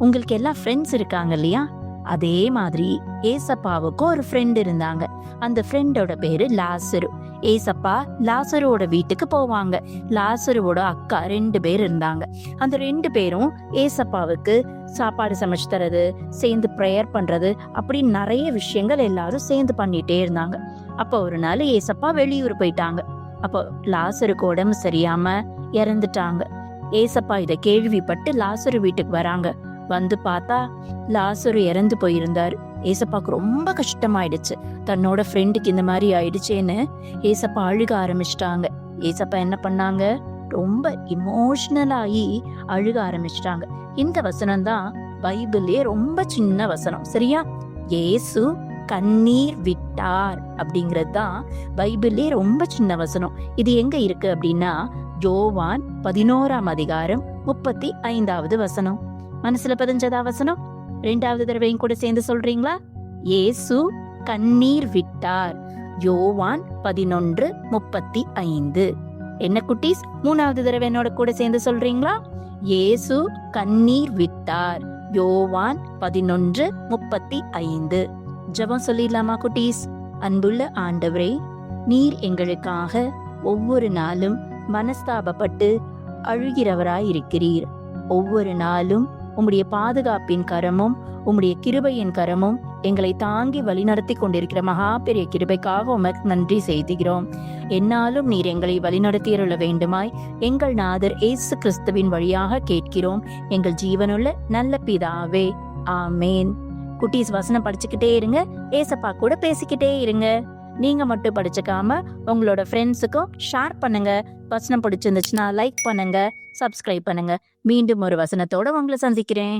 உங்களுக்கு எல்லாம் ஃப்ரெண்ட்ஸ் இருக்காங்க இல்லையா? அதே மாதிரி ஏசப்பாவுக்கும் ஒரு ஃப்ரெண்ட் இருந்தாங்க. அந்த ஃப்ரெண்டோட பேரு லாசரு. ஏசப்பா லாசருவோட வீட்டுக்கு போவாங்க. லாசருவோட அக்கா 2 பேர் இருந்தாங்க. அந்த 2 பேரும் ஏசப்பாவுக்கு சாப்பாடு சமைச்சு தரது, சேர்ந்து ப்ரேயர் பண்றது, அப்படி நிறைய விஷயங்கள் எல்லாரும் சேர்ந்து பண்ணிட்டே இருந்தாங்க. அப்போ ஒரு நாள் ஏசப்பா வெளியூர் போயிட்டாங்க. அப்போ லாசருக்கு உடம்பு சரியாம இறந்துட்டாங்க. ஏசப்பா இதை கேள்விப்பட்டு லாசரு வீட்டுக்கு வராங்க. வந்து பார்த்தா லாசரு இறந்து போயிருந்தாரு. ஏசப்பாக்கு ரொம்ப கஷ்டமாயிடுச்சு. தன்னோட ஃப்ரெண்டுக்கு இந்த மாதிரி ஆயிடுச்சேன்னு ஏசப்பா அழுக ஆரம்பிச்சிட்டாங்க. ஏசப்பா என்ன பண்ணாங்க? ரொம்ப இமோஷனல் ஆகி அழுக ஆரம்பிச்சிட்டாங்க. இந்த வசனம் தான் பைபிள்லயே ரொம்ப சின்ன வசனம், சரியா? இயேசு கண்ணீர் விட்டார் அப்படிங்கிறது தான் பைபிள்லயே ரொம்ப சின்ன வசனம். இது எங்க இருக்கு அப்படின்னா யோவான் 11ஆம் அதிகாரம் 35வது வசனம். மனசுல பதிஞ்சதா வசனம்? 2வது தடவையும் கூட சேர்ந்து சொல்றீங்களா? இயேசு கண்ணீர் விட்டார். யோவான் 11:35. என்ன குட்டீஸ், 3வது தடவை என்னோட கூட சேர்ந்து சொல்றீங்களா? இயேசு கண்ணீர் விட்டார். யோவான் 11:35. ஜெபம் சொல்லிடலாமா குட்டீஸ்? அன்புள்ள ஆண்டவரே, நீர் எங்களுக்காக ஒவ்வொரு நாளும் மனஸ்தாபப்பட்டு அழுகிறவராய் இருக்கிறீர். ஒவ்வொரு நாளும் உம்முடைய பாதுகாப்பின் கரமும் உம்முடைய கிருபையின் கரமும் எங்களை தாங்கி வழிநடத்தி கொண்டிருக்கிற மகா பெரிய கிருபைக்காக உமக்கு நன்றி செய்கிறோம். என்னாலும் நீர் எங்களை வழிநடத்தியருள வேண்டுமாய் எங்கள் நாதர் இயேசு கிறிஸ்துவின் வழியாக கேட்கிறோம், எங்கள் ஜீவனுள்ள நல்ல பிதாவே, ஆமேன். குட்டீஸ், வசனம் படிச்சுக்கிட்டே இருங்க, ஏசப்பா கூட பேசிக்கிட்டே இருங்க. நீங்க மட்டும் படிச்சுக்காம உங்களோட ஃப்ரெண்ட்ஸுக்கும் ஷேர் பண்ணுங்க. வசனம் பிடிச்சிருந்துச்சுன்னா லைக் பண்ணுங்க, சப்ஸ்கிரைப் பண்ணுங்க. மீண்டும் ஒரு வசனத்தோட உங்களை சந்திக்கிறேன்.